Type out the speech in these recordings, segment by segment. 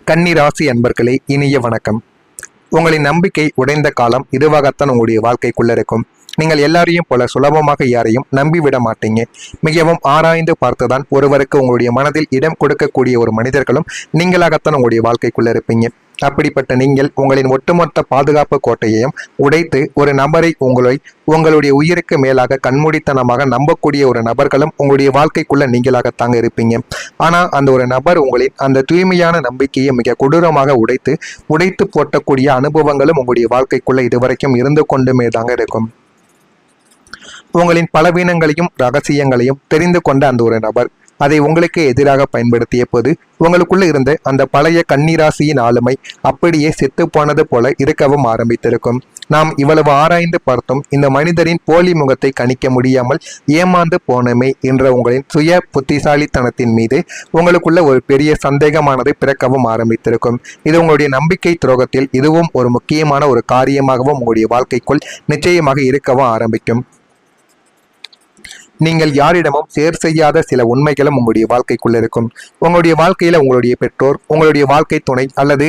கன்னி ராசி அன்பர்களே, இனிய வணக்கம். உங்களின் நம்பிக்கை உடைந்த காலம் இதுவாகத்தான் உங்களுடைய வாழ்க்கைக்குள்ள இருக்கும். நீங்கள் எல்லாரையும் போல சுலபமாக யாரையும் நம்பிவிட மாட்டீங்க. மிகவும் ஆராய்ந்து பார்த்துதான் ஒருவருக்கு உங்களுடைய மனதில் இடம் கொடுக்கக்கூடிய ஒரு மனிதர்களும் நீங்களாகத்தான் உங்களுடைய வாழ்க்கைக்குள்ள இருப்பீங்க. அப்படிப்பட்ட நீங்கள் உங்களின் ஒட்டுமொத்த பாதுகாப்பு கோட்டையையும் உடைத்து ஒரு நபரை உங்களுடைய உயிருக்கு மேலாக கண்மூடித்தனமாக நம்பக்கூடிய ஒரு நபர்களும் உங்களுடைய வாழ்க்கைக்குள்ள நீங்களாகத்தாங்க இருப்பீங்க. ஆனா அந்த ஒரு நபர் உங்களின் அந்த தூய்மையான நம்பிக்கையை மிக கொடூரமாக உடைத்து போட்டக்கூடிய அனுபவங்களும் உங்களுடைய வாழ்க்கைக்குள்ள இதுவரைக்கும் இருந்து கொண்டுமே தாங்க இருக்கும். உங்களின் பலவீனங்களையும் ரகசியங்களையும் தெரிந்து கொண்ட அந்த ஒரு நபர் அதை உங்களுக்கு எதிராக பயன்படுத்திய போது உங்களுக்குள்ள இருந்த அந்த பழைய கன்னிராசியின் ஆளுமை அப்படியே செத்து போனது போல இருக்கவும் ஆரம்பித்திருக்கும். நாம் இவ்வளவு ஆராய்ந்து பார்த்தோம், இந்த மனிதரின் போலி முகத்தை கணிக்க முடியாமல் ஏமாந்து போனமே என்ற உங்களின் சுய புத்திசாலித்தனத்தின் மீது உங்களுக்குள்ள ஒரு பெரிய சந்தேகமானது பிறக்கவும் ஆரம்பித்திருக்கும். இது உங்களுடைய நம்பிக்கை துரோகத்தில் இதுவும் ஒரு முக்கியமான ஒரு காரியமாகவும் உங்களுடைய வாழ்க்கைக்குள் நிச்சயமாக இருக்கவும் ஆரம்பிக்கும். நீங்கள் யாரிடமும் ஷேர் செய்யாத சில உண்மைகளும் உங்களுடைய வாழ்க்கைக்குள்ள இருக்கும். உங்களுடைய வாழ்க்கையில உங்களுடைய பெற்றோர், உங்களுடைய வாழ்க்கை துணை அல்லது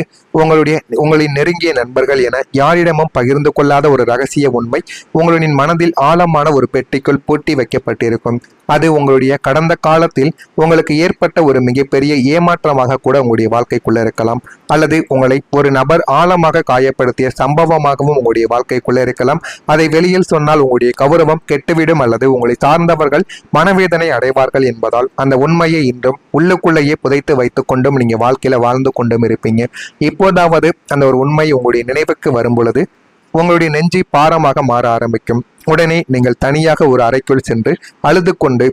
உங்களின் நெருங்கிய நண்பர்கள் என யாரிடமும் பகிர்ந்து கொள்ளாத ஒரு ரகசிய உண்மை உங்களின் மனதில் ஆழமான ஒரு பெட்டிக்குள் பூட்டி வைக்கப்பட்டிருக்கும். அது உங்களுடைய கடந்த காலத்தில் உங்களுக்கு ஏற்பட்ட ஒரு மிகப்பெரிய ஏமாற்றமாக கூட உங்களுடைய வாழ்க்கைக்குள்ள இருக்கலாம். அல்லது உங்களை ஒரு நபர் ஆழமாக காயப்படுத்திய சம்பவமாகவும் உங்களுடைய வாழ்க்கைக்குள்ள இருக்கலாம். அதை வெளியில் சொன்னால் உங்களுடைய கௌரவம் கெட்டுவிடும் அல்லது உங்களை சார்ந்தவர்கள் மனவேதனை அடைவார்கள் என்பதால் அந்த உண்மையை இன்றும் உள்ளுக்குள்ளேயே புதைத்து வைத்துக் கொண்டும் நீங்க வாழ்க்கையில வாழ்ந்து கொண்டும் இருப்பீங்க. இப்போதாவது அந்த ஒரு உண்மை உங்களுடைய நினைவுக்கு வரும் பொழுது உங்களுடைய நெஞ்சு பாரமாக மாற ஆரம்பிக்கும். உடனே நீங்கள் தனியாக ஒரு அறைக்குள் சென்று அழுது கொண்டு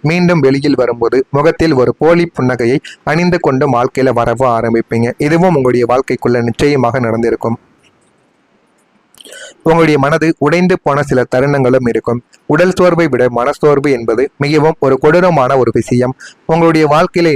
மீண்டும் வெளியில் வரும்போது முகத்தில் ஒரு போலி புன்னகையை அணிந்து கொண்டு வாழ்க்கையில வரவ ஆரம்பிப்பீங்க. இதுவும் உங்களுடைய வாழ்க்கைக்குள்ள நிச்சயமாக நடந்திருக்கும். உங்களுடைய மனது உடைந்து போன சில தருணங்களும் இருக்கும். உடல் சோர்வை விட மனசோர்வு என்பது மிகவும் ஒரு கொடூரமான ஒரு விஷயம். உங்களுடைய வாழ்க்கையில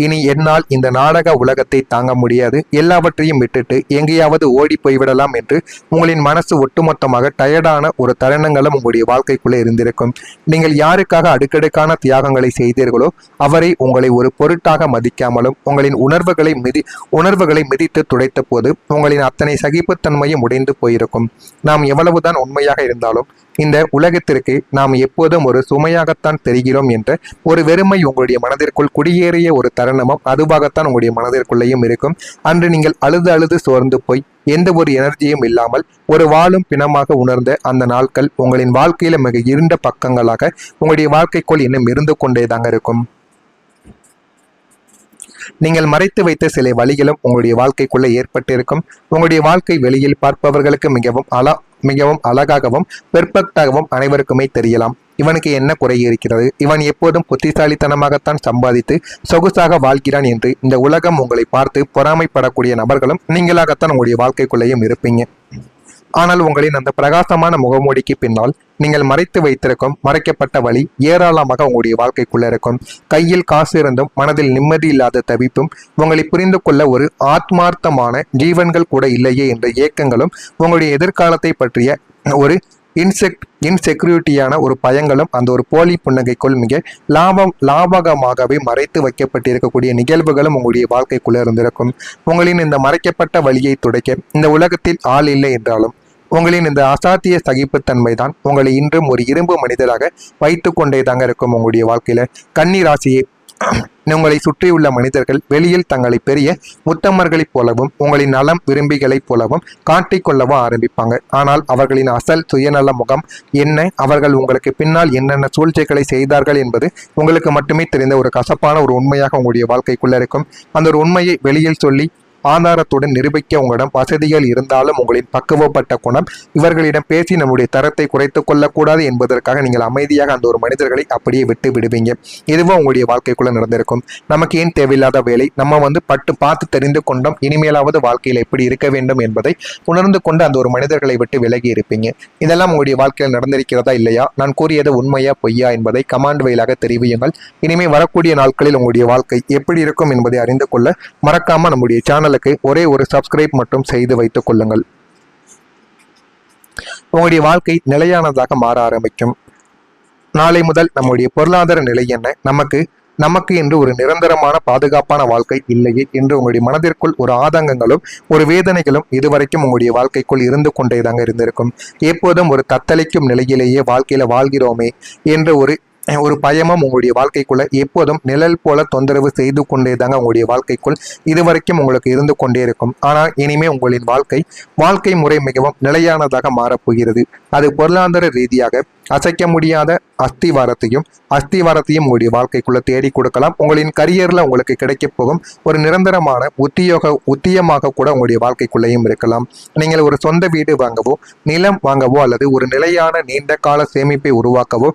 இனி என்னால் இந்த நாடக உலகத்தை தாங்க முடியாது, எல்லாவற்றையும் விட்டுட்டு எங்கேயாவது ஓடி போய்விடலாம் என்று உங்களின் மனசு ஒட்டுமொத்தமாக டயர்டான ஒரு தருணங்களும் உங்களுடைய வாழ்க்கைக்குள்ளே இருந்திருக்கும். நீங்கள் யாருக்காக அடுக்கடுக்கான தியாகங்களை செய்தீர்களோ அவரை உங்களை ஒரு பொருட்டாக மதிக்காமலும் உங்களின் உணர்வுகளை மிதித்து துடைத்த போது உங்களின் அத்தனை சகிப்புத்தன்மையும் உடைந்து போயிருக்கும். நாம் எவ்வளவுதான் உண்மையாக இருந்தாலும் இந்த உலகத்திற்கு நாம் எப்போதும் ஒரு சுமையாகத்தான் தெரிகிறோம் என்ற ஒரு வெறுமை உங்களுடைய மனதிற்குள் குடியேறிய ஒரு தருணமும் அதுவாகத்தான் உங்களுடைய மனதிற்குள்ளேயும் இருக்கும். அன்று நீங்கள் அழுது சோர்ந்து போய் எந்த ஒரு எனர்ஜியும் இல்லாமல் ஒரு வாழும் பிணமாக உணர்ந்த அந்த நாட்கள் உங்களின் வாழ்க்கையில மிக இருண்ட பக்கங்களாக உங்களுடைய வாழ்க்கைக்குள் இன்னும் இருந்து கொண்டேதாங்க இருக்கும். நீங்கள் மறைத்து வைத்த சில வழிகளும் உங்களுடைய வாழ்க்கைக்குள்ள ஏற்பட்டிருக்கும். உங்களுடைய வாழ்க்கை வெளியில் பார்ப்பவர்களுக்கு மிகவும் அழகாகவும் பெர்ஃபெக்டாகவும் அனைவருக்குமே தெரியலாம். இவனுக்கு என்ன குறை இருக்கிறது, இவன் எப்போதும் புத்திசாலித்தனமாகத்தான் சம்பாதித்து சொகுசாக வாழ்கிறான் என்று இந்த உலகம் உங்களை பார்த்து பொறாமைப்படக்கூடிய நபர்களும் நீங்களாகத்தான் உங்களுடைய வாழ்க்கைக்குள்ளேயும் இருப்பீங்க. ஆனால் உங்களின் அந்த பிரகாசமான முகமூடிக்கு பின்னால் நீங்கள் மறைத்து வைத்திருக்கும் மறைக்கப்பட்ட வழி ஏராளமாக உங்களுடைய வாழ்க்கைக்குள்ள இருக்கும். கையில் காசு இருந்தும் மனதில் நிம்மதி இல்லாத தவிப்பும், உங்களை புரிந்து கொள்ள ஒரு ஆத்மார்த்தமான ஜீவன்கள் கூட இல்லையே என்ற ஏக்கங்களும், உங்களுடைய எதிர்காலத்தை பற்றிய ஒரு இன்செக்யூரிட்டியான ஒரு பயங்களும் அந்த ஒரு போலி புன்னகைக்குள் மிக லாபகமாகவே மறைத்து வைக்கப்பட்டிருக்கக்கூடிய நிகழ்வுகளும் உங்களுடைய வாழ்க்கைக்குள்ள இருந்திருக்கும். உங்களின் இந்த மறைக்கப்பட்ட வழியை துடைக்க இந்த உலகத்தில் ஆள் இல்லை என்றாலும் உங்களின் இந்த அசாத்திய சகிப்புத்தன்மை தான் உங்களை இன்றும் ஒரு இரும்பு மனிதராக வைத்து கொண்டே தாங்க இருக்கும். உங்களுடைய வாழ்க்கையில கன்னி ராசியை உங்களை சுற்றியுள்ள மனிதர்கள் வெளியில் தங்களை பெரிய உத்தமர்களைப் போலவும் உங்களின் நலம் விரும்பிகளைப் போலவும் காட்டிக்கொள்ளவும் ஆரம்பிப்பாங்க. ஆனால் அவர்களின் அசல் சுயநல முகம் என்ன, அவர்கள் உங்களுக்கு பின்னால் என்னென்ன சூழ்ச்சிகளை செய்தார்கள் என்பது உங்களுக்கு மட்டுமே தெரிந்த ஒரு கசப்பான ஒரு உண்மையாக உங்களுடைய வாழ்க்கைக்குள்ள இருக்கும். அந்த ஒரு உண்மையை வெளியில் சொல்லி ஆதாரத்துடன் நிரூபிக்க உங்களிடம் வசதிகள் இருந்தாலும் உங்களின் பக்குவப்பட்ட குணம் இவர்களிடம் பேசி நம்முடைய தரத்தை குறைத்துக் கொள்ளக்கூடாது என்பதற்காக நீங்கள் அமைதியாக அந்த ஒரு மனிதர்களை அப்படியே விட்டு விடுவீங்க. இதுவும் உங்களுடைய வாழ்க்கைக்குள்ள நடந்திருக்கும். நமக்கு ஏன் தேவையில்லாத வேலை, நம்ம பார்த்து தெரிந்து கொண்டோம், இனிமேலாவது வாழ்க்கையில் எப்படி இருக்க வேண்டும் என்பதை உணர்ந்து கொண்டு அந்த ஒரு மனிதர்களை விட்டு விலகி இருப்பீங்க. இதெல்லாம் உங்களுடைய வாழ்க்கையில் நடந்திருக்கிறதா இல்லையா, நான் கூறியது உண்மையா பொய்யா என்பதை கமாண்ட் வழியாக தெரிவியுங்கள். இனிமே வரக்கூடிய நாட்களில் உங்களுடைய வாழ்க்கை எப்படி இருக்கும் என்பதை அறிந்து கொள்ள மறக்காம நம்முடைய சேனல் ஒரே ஒரு சப்ஸ்கிரைப் மட்டும் செய்து வைத்துக் கொள்ளுங்கள். உங்களுடைய வாழ்க்கை நிலையானதாக மாற ஆரம்பிக்கும். நாளை முதல் நம்முடைய பொருளாதார நிலை என்ன, நமக்கு நமக்கு என்று ஒரு நிரந்தரமான பாதுகாப்பான வாழ்க்கை இல்லையே என்று உங்களுடைய மனதிற்குள் ஒரு ஆதங்கங்களும் ஒரு வேதனைகளும் இதுவரைக்கும் உங்களுடைய வாழ்க்கைக்குள் இருந்து கொண்டேதாங்க இருந்திருக்கும். எப்போதும் ஒரு தத்தளிக்கும் நிலையிலேயே வாழ்க்கையில வாழ்கிறோமே என்ற ஒரு பயமும் உங்களுடைய வாழ்க்கைக்குள்ள எப்போதும் நிழல் போல தொந்தரவு செய்து கொண்டே தாங்க உங்களுடைய வாழ்க்கைக்குள் இதுவரைக்கும் உங்களுக்கு இருந்து கொண்டே இருக்கும். ஆனால் இனிமே உங்களின் வாழ்க்கை முறை மிகவும் நிலையானதாக மாறப்போகிறது. அது பொருளாதார ரீதியாக அசைக்க முடியாத அஸ்திவாரத்தையும் உங்களுடைய வாழ்க்கைக்குள்ள தேடி கொடுக்கலாம். உங்களின் கரியர்ல உங்களுக்கு கிடைக்க போகும் ஒரு நிரந்தரமான உத்தியமாக கூட உங்களுடைய வாழ்க்கைக்குள்ளேயும் இருக்கலாம். நீங்கள் ஒரு சொந்த வீடு வாங்கவோ நிலம் வாங்கவோ அல்லது ஒரு நிலையான நீண்ட கால சேமிப்பை உருவாக்கவோ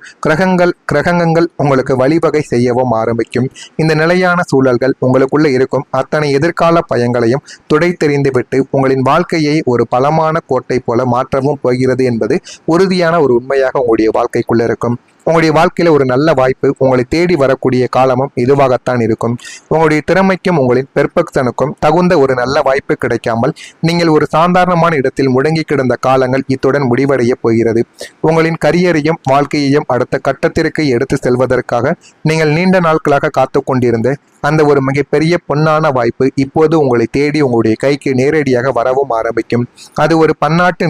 கிரகங்கள் உங்களுக்கு வழிவகை செய்யவும் ஆரம்பிக்கும். இந்த நிலையான சூழல்கள் உங்களுக்குள்ள இருக்கும் அத்தனை எதிர்கால பயங்களையும் துடைத்தெறிந்துவிட்டு உங்களின் வாழ்க்கையை ஒரு பலமான கோட்டை போல மாற்றவும் போகிறது என்பது உறுதியான ஒரு உண்மையாக உங்களுடைய வாழ்க்கைக்குள்ள இருக்கும். உங்களுடைய வாழ்க்கையில ஒரு நல்ல வாய்ப்பு உங்களை தேடி வரக்கூடிய காலமும் இதுவாகத்தான் இருக்கும். உங்களுடைய திறமைக்கும் உங்களின் பெர்ஃபெக்ஷனுக்கும் தகுந்த ஒரு நல்ல வாய்ப்பு கிடைக்காமல் நீங்கள் ஒரு சாதாரணமான இடத்தில் முடங்கி கிடந்த காலங்கள் இத்துடன் முடிவடைய போகிறது. உங்களின் கரியரையும் வாழ்க்கையையும் அடுத்த கட்டத்திற்கு எடுத்து செல்வதற்காக நீங்கள் நீண்ட நாட்களாக காத்து கொண்டிருந்த அந்த ஒரு மிகப்பெரிய பொன்னான வாய்ப்பு இப்போது உங்களை தேடி உங்களுடைய கைக்கு நேரடியாக வரவும் ஆரம்பிக்கும். அது ஒரு பன்னாட்டு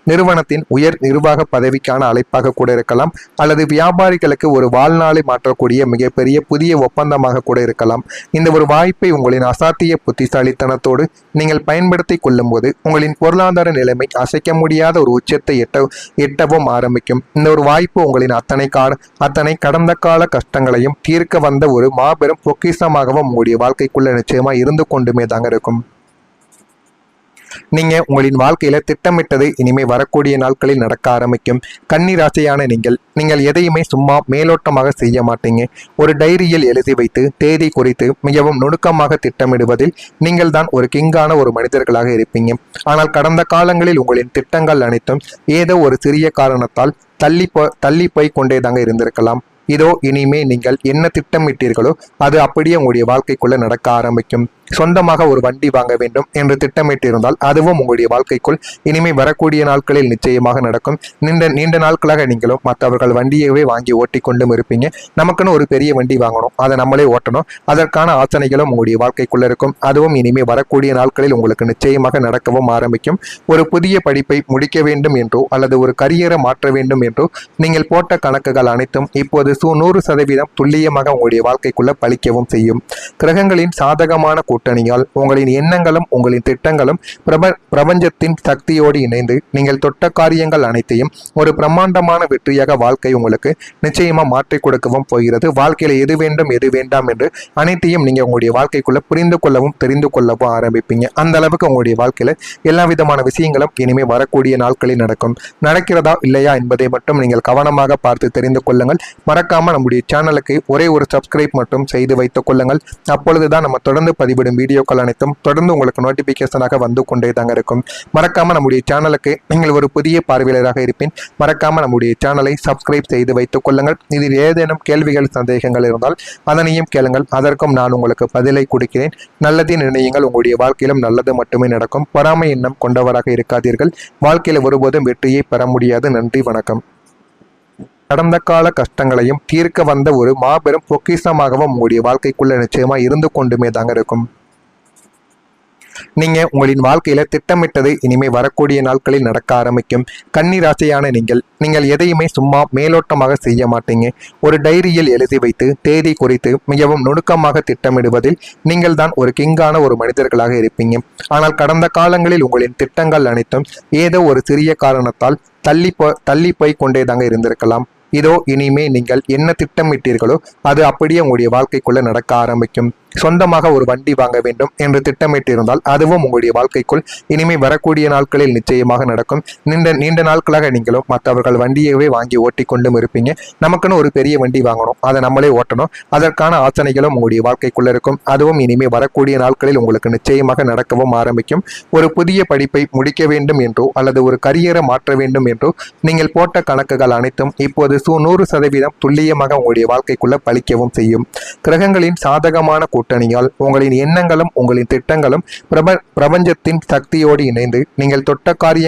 நிறுவனத்தின் உயர் நிர்வாக பதவிக்கான அழைப்பாக கூட இருக்கலாம், அல்லது வியாபாரிகளுக்கு ஒரு வாழ்நாளை மாற்றக்கூடிய மிகப்பெரிய புதிய ஒப்பந்தமாக கூட இருக்கலாம். இந்த ஒரு வாய்ப்பை உங்களின் அசாத்திய புத்திசாலித்தனத்தோடு நீங்கள் பயன்படுத்தி கொள்ளும் போது உங்களின் பொருளாதார நிலைமை அசைக்க முடியாத ஒரு உச்சத்தை எட்டவும் ஆரம்பிக்கும். இந்த ஒரு வாய்ப்பு உங்களின் அத்தனை கடந்த கால கஷ்டங்களையும் தீர்க்க வந்த ஒரு மாபெரும் பொக்கிஷமாகவும் உங்களுடைய வாழ்க்கைக்குள்ள நிச்சயமா இருந்து கொண்டுமே தாங்க இருக்கும். நீங்க உங்களின் வாழ்க்கையில திட்டமிட்டது இனிமே வரக்கூடிய நாட்களில் நடக்க ஆரம்பிக்கும். கன்னி ராசியான நீங்கள் எதையுமே சும்மா மேலோட்டமாக செய்ய மாட்டீங்க. ஒரு டைரியில் எழுதி வைத்து தேதி குறித்து மிகவும் நுணுக்கமாக திட்டமிடுவதில் நீங்கள் தான் ஒரு கிங்கான ஒரு மனிதர்களாக இருப்பீங்க. ஆனால் கடந்த காலங்களில் உங்களின் திட்டங்கள் அனைத்தும் ஏதோ ஒரு சிறிய காரணத்தால் தள்ளி போய் கொண்டே தாங்க இருந்திருக்கலாம். இதோ இனிமே நீங்கள் என்ன திட்டமிட்டீர்களோ அது அப்படியே உங்களுடைய வாழ்க்கைக்குள்ள நடக்க ஆரம்பிக்கும். சொந்தமாக ஒரு வண்டி வாங்க வேண்டும் என்று திட்டமிட்டிருந்தால் அதுவும் உங்களுடைய வாழ்க்கைக்குள் இனிமே வரக்கூடிய நாட்களில் நிச்சயமாக நடக்கும். நீண்ட நாட்களாக நீங்களும் மற்றவர்கள் வண்டியவே வாங்கி ஓட்டி கொண்டும் இருப்பீங்க. நமக்குன்னு ஒரு பெரிய வண்டி வாங்கணும், அதை நம்மளே ஓட்டணும், அதற்கான ஆசனைகளும் உங்களுடைய வாழ்க்கைக்குள்ள இருக்கும். அதுவும் இனிமே வரக்கூடிய நாட்களில் உங்களுக்கு நிச்சயமாக நடக்கவும் ஆரம்பிக்கும். ஒரு புதிய படிப்பை முடிக்க வேண்டும் என்றோ அல்லது ஒரு கரியரை மாற்ற வேண்டும் என்றோ நீங்கள் போட்ட கணக்குகள் அனைத்தும் இப்போது 100% துல்லியமாக உங்களுடைய வாழ்க்கைக்குள்ள பலிக்கவும் செய்யும். கிரகங்களின் சாதகமான கூட்டணியால் உங்களின் எண்ணங்களும் உங்களின் திட்டங்களும் பிரபஞ்சத்தின் சக்தியோடு இணைந்து நீங்கள் தொட்ட காரியங்கள் அனைத்தையும் ஒரு பிரம்மாண்டமான வெற்றியாக வாழ்க்கை உங்களுக்கு நிச்சயமா மாற்றி கொடுக்கவும் போகிறது. வாழ்க்கையில எது வேண்டும் எது வேண்டாம் என்று அனைத்தையும் நீங்க உங்களுடைய வாழ்க்கைக்குள்ள புரிந்து கொள்ளவும் தெரிந்து கொள்ளவும் ஆரம்பிப்பீங்க. அந்த அளவுக்கு உங்களுடைய வாழ்க்கையில எல்லா விதமான விஷயங்களும் இனிமே வரக்கூடிய நாட்களில் நடக்கிறதா இல்லையா என்பதை மட்டும் நீங்கள் கவனமாக பார்த்து தெரிந்து கொள்ளுங்கள். மறக்காம நம்முடைய சேனலுக்கு ஒரே ஒரு சப்ஸ்கிரைப் மட்டும் செய்து வைத்துக் கொள்ளுங்கள். அப்பொழுதுதான் நம்ம தொடர்ந்து பதிவிடும் வீடியோக்கள் அனைத்தும் தொடர்ந்து உங்களுக்கு நோட்டிபிகேஷனாக வந்து கொண்டே தாங்க இருக்கும். மறக்காம நம்முடைய சேனலுக்கு நீங்கள் ஒரு புதிய பார்வையாளராக இருப்பின் மறக்காம நம்முடைய சேனலை சப்ஸ்கிரைப் செய்து வைத்துக் கொள்ளுங்கள். இதில் ஏதேனும் கேள்விகள் சந்தேகங்கள் இருந்தால் அதனையும் கேளுங்கள், அதற்கும் நான் உங்களுக்கு பதிலை கொடுக்கிறேன். நல்லதை நினையுங்கள், உங்களுடைய வாழ்க்கையிலும் நல்லது மட்டுமே நடக்கும். பொறாமை எண்ணம் கொண்டவராக இருக்காதீர்கள். வாழ்க்கையில் ஒருபோதும் வெற்றியை பெற முடியாது. நன்றி, வணக்கம். கடந்த கால கஷ்டங்களையும் தீர்க்க வந்த ஒரு மாபெரும் பொக்கிஷமாகவும் உங்களுடைய வாழ்க்கைக்குள்ள நிச்சயமா இருந்து கொண்டுமே தாங்க இருக்கும். நீங்க உங்களின் வாழ்க்கையில திட்டமிட்டது இனிமே வரக்கூடிய நாட்களில் நடக்க ஆரம்பிக்கும். கன்னி ராசியான நீங்கள் எதையுமே சும்மா மேலோட்டமாக செய்ய மாட்டீங்க. ஒரு டைரியில் எழுதி வைத்து தேதி குறித்து மிகவும் நுணுக்கமாக திட்டமிடுவதில் நீங்கள் தான் ஒரு கிங்கான ஒரு மனிதர்களாக இருப்பீங்க. ஆனால் கடந்த காலங்களில் உங்களின் திட்டங்கள் அனைத்தும் ஏதோ ஒரு சிறிய காரணத்தால் தள்ளி போய் கொண்டே தாங்க இருந்திருக்கலாம். இதோ இனிமே நீங்கள் என்ன திட்டமிட்டீர்களோ அது அப்படியே உங்களுடைய வாழ்க்கைக்குள்ள நடக்க ஆரம்பிக்கும். சொந்தமாக ஒரு வண்டி வாங்க வேண்டும் என்று திட்டமிட்டிருந்தால் அதுவும் உங்களுடைய வாழ்க்கைக்குள் இனிமே வரக்கூடிய நாட்களில் நிச்சயமாக நடக்கும். நீண்ட நாட்களாக நீங்களும் மற்றவர்கள் வண்டியவே வாங்கி ஓட்டி கொண்டும் இருப்பீங்க. நமக்குன்னு ஒரு பெரிய வண்டி வாங்கணும், அதை நம்மளே ஓட்டணும், அதற்கான ஆசனைகளும் உங்களுடைய வாழ்க்கைக்குள்ள இருக்கும். அதுவும் இனிமே வரக்கூடிய நாட்களில் உங்களுக்கு நிச்சயமாக நடக்கவும் ஆரம்பிக்கும். ஒரு புதிய படிப்பை முடிக்க வேண்டும் என்றோ அல்லது ஒரு கரியரை மாற்ற வேண்டும் என்றோ நீங்கள் போட்ட கணக்குகள் அனைத்தும் இப்போது 100% துல்லியமாக உங்களுடைய வாழ்க்கைக்குள்ள பலிக்கவும் செய்யும். கிரகங்களின் சாதகமான கூட்டணியால் உங்களின் எண்ணங்களும் உங்களின் திட்டங்களும் பிரபஞ்சத்தின் சக்தியோடு இணைந்து நீங்கள் தொட்ட காரிய